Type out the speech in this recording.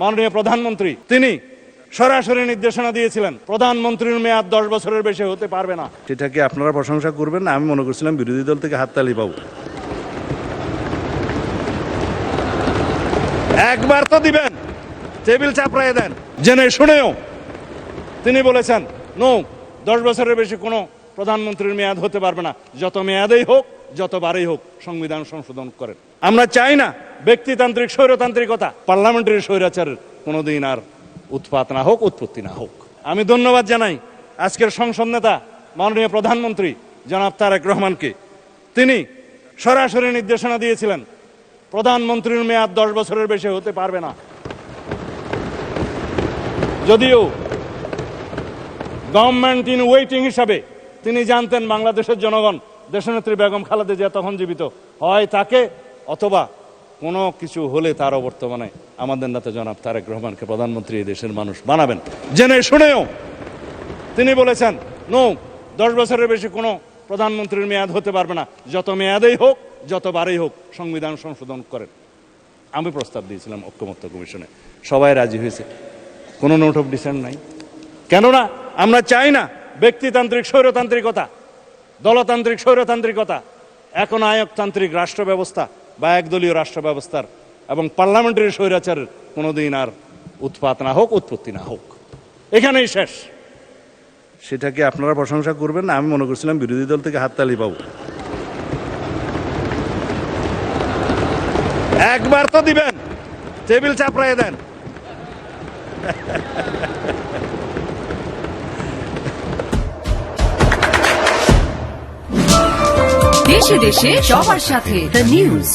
মাননীয় প্রধানমন্ত্রী তিনি সরাসরি নির্দেশনা দিয়েছিলেন প্রধানমন্ত্রীর মেয়াদ 10 বছরের বেশি হতে পারবে না। সেটাকে আপনারা প্রশংসা করবেন না, আমি মনে করছিলাম বিরোধী দল থেকে হাততালি পাবো। একবার তো দিবেন, টেবিল চাপড়ায় দেন। জেনে শুনেও তিনি বলেছেন নো, 10 বছরের বেশি কোনো প্রধানমন্ত্রীর মেয়াদ হতে পারবে না, যত মেয়াদেই হোক যতবারই হোক সংবিধান সংশোধন করেন। আমরা চাই না ব্যক্তিতান্ত্রিক স্বৈরতান্ত্রিকতা, পার্লামেন্টারি স্বৈরাচারের কোনোদিন আর উৎপাত না হোক, উৎপত্তি না হোক। আমি ধন্যবাদ জানাই আজকের সংসদ নেতা মাননীয় প্রধানমন্ত্রী জনাব তারেক রহমানকে। তিনি সরাসরি নির্দেশনা দিয়েছিলেন প্রধানমন্ত্রীর মেয়াদ 10 বছরের বেশি হতে পারবে না। যদিও গভর্নমেন্ট ইন ওয়েটিং হিসাবে তিনি জানতেন বাংলাদেশের জনগণ দেশনেত্রী বেগম খালেদা জিয়া তখন জীবিত, হয় তাকে অথবা কোনো কিছু হলে তার বর্তমানে আমাদের নেতা জনাব তারেক রহমানকে প্রধানমন্ত্রী এই দেশের মানুষ বানাবেন। জেনে শুনেও তিনি বলেছেন নো, 10 বছরের বেশি কোনো প্রধানমন্ত্রীর মেয়াদ হতে পারবে না, যত মেয়াদেই হোক যতবারই হোক সংবিধান সংশোধন করেন। আমি প্রস্তাব দিয়েছিলাম ঐকমত্য কমিশনে, সবাই রাজি হয়েছে, কোনো নোট অফ ডিসেন্ট নাই। কেননা আমরা চাই না ব্যক্তিতান্ত্রিক স্বৈরতান্ত্রিকতা, দলতান্ত্রিক স্বৈরতান্ত্রিকতা, এখন আয়কতান্ত্রিক রাষ্ট্র ব্যবস্থা বা একদলীয় রাষ্ট্র ব্যবস্থার এবং পার্লামেন্টারি স্বৈরাচারের কোনোদিন আর উৎপাত না হোক, উৎপত্তি না হোক। এখানেই শেষ। সেটাকে আপনারা প্রশংসা করবেন না, আমি মনে করছিলাম বিরোধী দল থেকে হাততালি পাবো। একবার তো দিবেন, টেবিল চাপড়ায় দেন। দেশে দেশে সবার সাথে দ্য নিউজ।